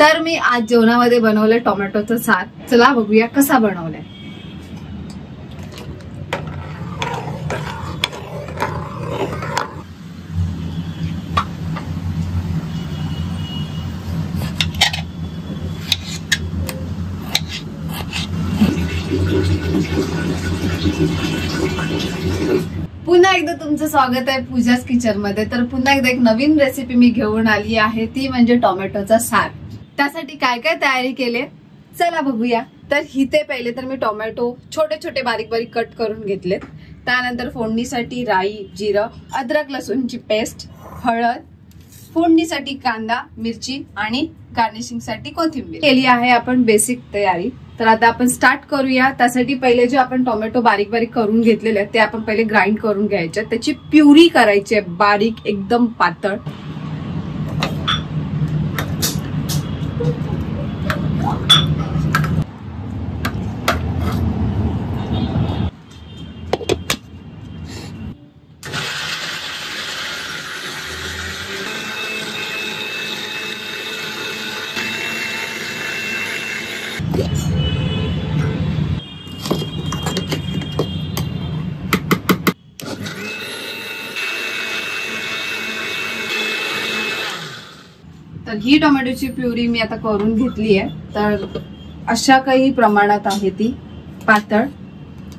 तर मी आज जेवणामध्ये बनवलंय टोमॅटोचं सार. चला बघूया कसा बनवलाय. पुन्हा एकदा तुमचं स्वागत आहे पूजाच किचन मध्ये. तर पुन्हा एकदा एक नवीन रेसिपी मी घेऊन आली आहे, ती म्हणजे टोमॅटोचा सार. त्यासाठी काय काय तयारी केले चला बघूया. तर इथे पहिले तर मी टोमॅटो छोटे छोटे बारीक बारीक कट करून घेतलेत. त्यानंतर फोडणीसाठी राई, जिरं, अद्रक लसूणची पेस्ट, हळद, फोडणीसाठी कांदा, मिरची आणि गार्निशिंग साठी कोथिंबीर केली आहे आपण बेसिक तयारी. तर आता आपण स्टार्ट करूया. त्यासाठी पहिले जे आपण टोमॅटो बारीक बारीक करून घेतलेले आहेत ते आपण पहिले ग्राइंड करून घ्यायचे. त्याची प्युरी करायची आहे बारीक एकदम पातळ. तर ही टोमॅटोची प्युरी मी आता करून घेतली आहे. तर अशा काही प्रमाणात आहे ती पातळ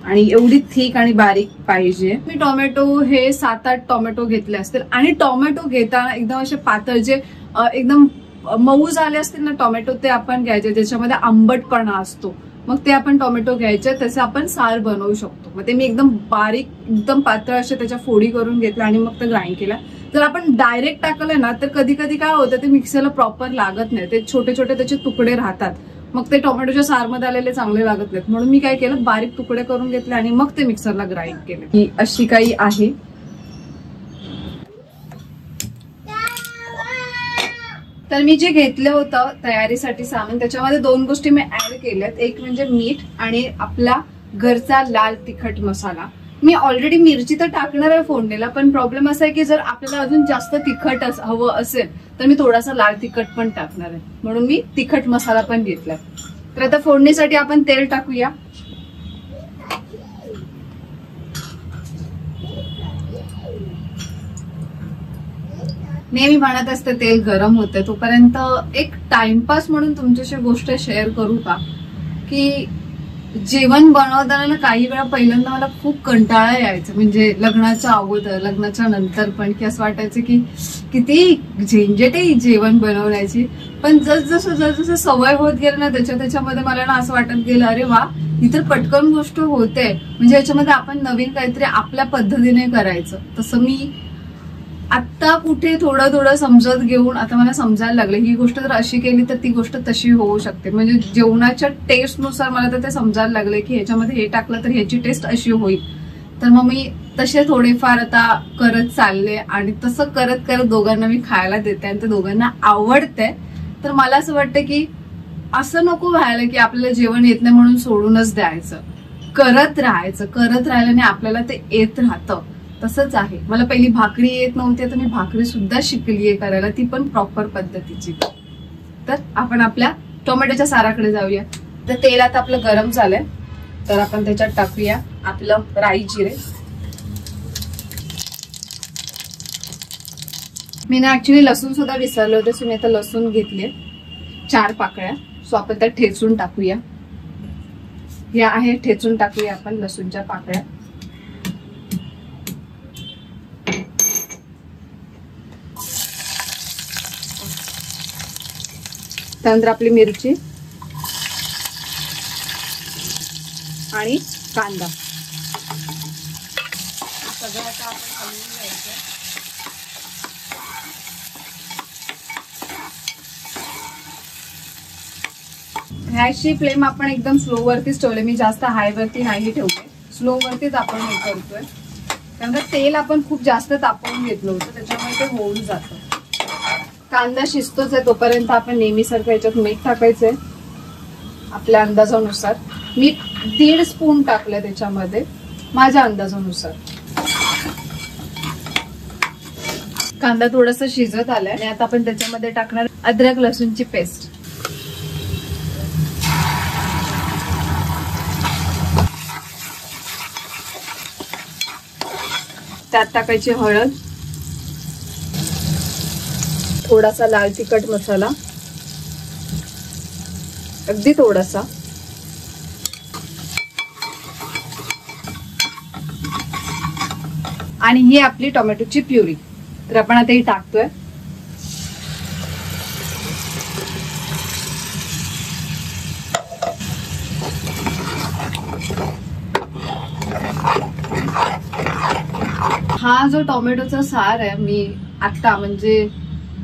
आणि एवढी थिक आणि बारीक पाहिजे. मी टोमॅटो हे 7-8 टोमॅटो घेतले असतील आणि टोमॅटो घेताना एकदम असे पातळ जे एकदम मऊ झाले असतील ना टोमॅटो ते आपण घ्यायचे, ज्याच्यामध्ये आंबटपणा असतो. मग ते आपण टोमॅटो घ्यायचे, तसे आपण सार बनवू शकतो. मग ते मी एकदम बारीक एकदम पातळ असे त्याच्या फोडी करून घेतल्या आणि मग ते ग्राइंड केला. जर आपण डायरेक्ट टाकलं ना तर कधी कधी काय होतं ते मिक्सरला प्रॉपर लागत नाही, ते छोटे छोटे त्याचे तुकडे राहतात. मग ते टोमॅटोच्या सारमध्ये आलेले चांगले लागत नाहीत. म्हणून मी काय केलं, बारीक तुकडे करून घेतले आणि मग ते मिक्सरला ग्राइंड केले. ही अशी काही आहे. तर मी जे घेतलं होतं तयारीसाठी सामान, त्याच्यामध्ये 2 गोष्टी मी ऍड केल्यात. एक म्हणजे मीठ आणि आपला घरचा लाल तिखट मसाला. मी ऑलरेडी मिरची तर टाकणार आहे फोडणीला, पण प्रॉब्लेम असा आहे की जर आपल्याला अजून जास्त तिखट हवं असेल तर मी थोडासा लाल तिखट पण टाकणार आहे, म्हणून मी तिखट मसाला पण घेतलाय. तर आता फोडणीसाठी आपण तेल टाकूया. नेहमी म्हणत असते तेल गरम होते तोपर्यंत एक टाइमपास म्हणून तुमच्याशी गोष्ट शेअर करू का, की जेवण बनवताना ना काही वेळा पहिल्यांदा मला खूप कंटाळा यायचा. म्हणजे लग्नाच्या अगोदर, लग्नाच्या नंतर पण, की असं वाटायचं की किती झंझट आहे जेवण बनवण्याची. पण जसं सवय होत गेलं ना त्याच्यामध्ये मला ना असं वाटत गेलं, अरे वा ही तर पटकन गोष्ट होते. म्हणजे याच्यामध्ये आपण नवीन काहीतरी आपल्या पद्धतीने करायचं. तसं मी आता कुठे थोडं समजत घेऊन आता मला समजायला लागलं ही गोष्ट जर अशी केली तर ती गोष्ट तशी होऊ शकते. म्हणजे जेवणाच्या टेस्टनुसार मला तर ते समजायला लागले की ह्याच्यामध्ये हे टाकलं तर ह्याची टेस्ट अशी होईल. तर मग मी तसे थोडेफार आता करत चालले आणि तसं करत करत दोघांना मी खायला देते आणि ते दोघांना आवडते. तर मला असं वाटतं की असं नको व्हायला की आपल्याला जेवण येत नाही म्हणून सोडूनच द्यायचं. करत राहिल्याने आपल्याला ते येत राहतं. तसंच आहे. मला पहिली भाकरी येत नव्हती, तर मी भाकरी सुद्धा शिकलीये करायला, ती पण प्रॉपर पद्धतीची. तर आपण आपल्या टोमॅटोच्या साराकडे जाऊया. तर तेल आता आपलं गरम झालंय, तर आपण त्याच्यात टाकूया आपलं राई, जिरे. मी ना ऍक्च्युली लसूण सुद्धा विसरले होते, सो मी आता लसूण घेतले 4 पाकळ्या. सो आपण त्या ठेचून टाकूया. या आहे ठेचून टाकूया आपण लसूणच्या पाकळ्या. त्यानंतर आपली मिरची आणि कांदा सगळं आता आपण हलवून घ्यायचं. ह्याची फ्लेम आपण एकदम स्लो वरतीच ठेवले. मी जास्त हाय वरती नाही ठेवले, स्लो वरतीच आपण हे करतोय. कारण तेल आपण खूप जास्त तापवून घेतलं होतं, त्याच्यामुळे ते होऊन जातं. कांदा शिजतोच आहे तोपर्यंत आपण नेहमीसारखं याच्यात मीठ टाकायचंय आपल्या अंदाजानुसार. मी 1.5 स्पून टाकलं त्याच्यामध्ये माझ्या अंदाजानुसार. कांदा थोडासा शिजत आलाय आणि आता आपण त्याच्यामध्ये टाकणार अद्रक लसूणची पेस्ट. त्यात टाकायची हळद, थोडासा लाल तिखट मसाला, अगदी थोडासा, आणि ही आपली टोमॅटोची प्युरी. तर आपण आता ही टाकतोय. हा जो टोमॅटोचा सार आहे, मी आता म्हणजे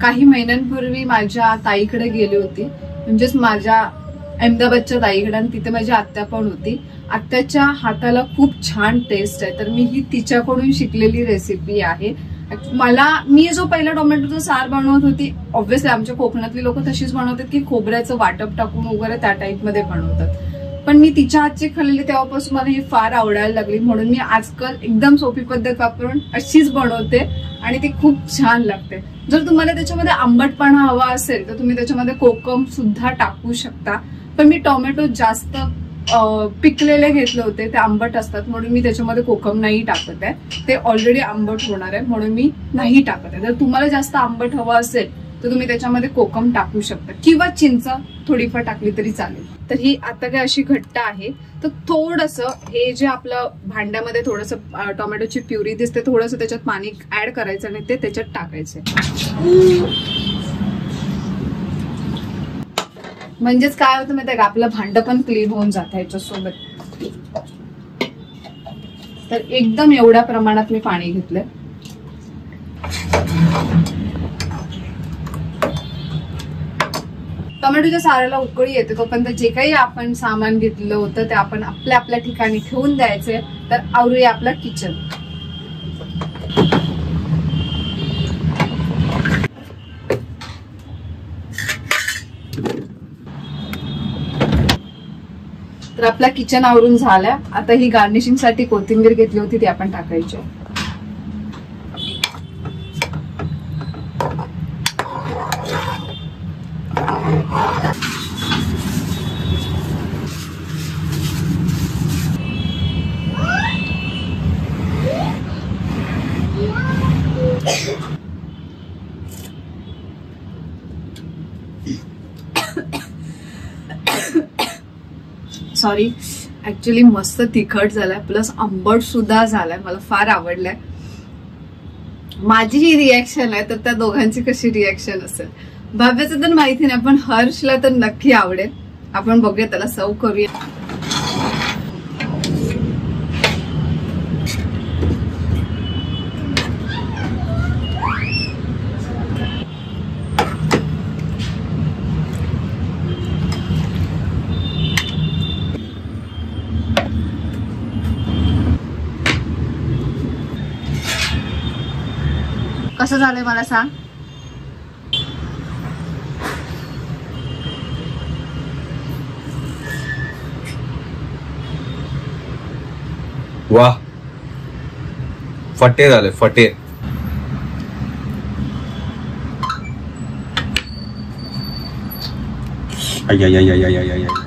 काही महिन्यांपूर्वी माझ्या ताईकडे गेली होती, म्हणजेच माझ्या अहमदाबादच्या ताईकडे, आणि तिथे माझी आत्या पण होती. आत्याच्या हाताला खूप छान टेस्ट आहे, तर मी ही तिच्याकडून शिकलेली रेसिपी आहे. मी जो पहिला टोमॅटोचा सार बनवत होती, ऑब्व्हियसली आमच्या कोकणातली लोक तशीच बनवतात की खोबऱ्याचं वाटप टाकून वगैरे त्या टाईप मध्ये बनवतात, पण मी तिच्या हातची खाल्लेली तेव्हापासून मला ही फार आवडायला लागली. म्हणून मी आजकाल एकदम सोपी पद्धत वापरून अशीच बनवते आणि ती खूप छान लागते. जर तुम्हाला त्याच्यामध्ये आंबटपणा हवा असेल तर तुम्ही त्याच्यामध्ये कोकम सुद्धा टाकू शकता, पण मी टोमॅटो जास्त पिकलेले घेतले होते, ते आंबट असतात, म्हणून मी त्याच्यामध्ये कोकम नाही टाकत आहे. ते ऑलरेडी आंबट होणार आहे, म्हणून मी नाही टाकत आहे. जर तुम्हाला जास्त आंबट हवं असेल तर तुम्ही त्याच्यामध्ये कोकम टाकू शकता, किंवा चिंच थोडीफार टाकली तरी चालेल. तर ही आता काय अशी घट्ट आहे, तर थोडंसं हे जे आपलं भांड्यामध्ये थोडंसं टोमॅटोची प्युरी दिसते, थोडंसं त्याच्यात पाणी ऍड करायचं आणि ते त्याच्यात टाकायचं, म्हणजेच काय होतं माहिती आहे का, आपलं भांड पण क्लीन होऊन जातं ह्याच्यासोबत. तर एकदम एवढ्या प्रमाणात मी पाणी घेतलंय. टोमॅटोच्या साराला उकळी येते तोपर्यंत जे काही आपण सामान घेतलेलं होतं ते आपण आपल्या आपल्या ठिकाणी ठेवून द्यायचे. तर आवरूया आपलं किचन. तर आपला किचन आवरून झालाय. आता ही गार्निशिंग साठी कोथिंबीर घेतली होती ती आपण टाकायची. सॉरी, ऍक्च्युली मस्त तिखट झालाय प्लस आंबट सुद्धा झालाय. मला फार आवडलाय. माझी जी रिॲक्शन आहे तर त्या दोघांची कशी रिॲक्शन असेल भाव्याचं तर माहिती नाही, पण हर्षला तर नक्की आवडेल. आपण बघूया, त्याला सर्व करूया. कसं झालंय मला सांग. वाह, फटे झाले फटे. आई आई आई आई आई आई आई.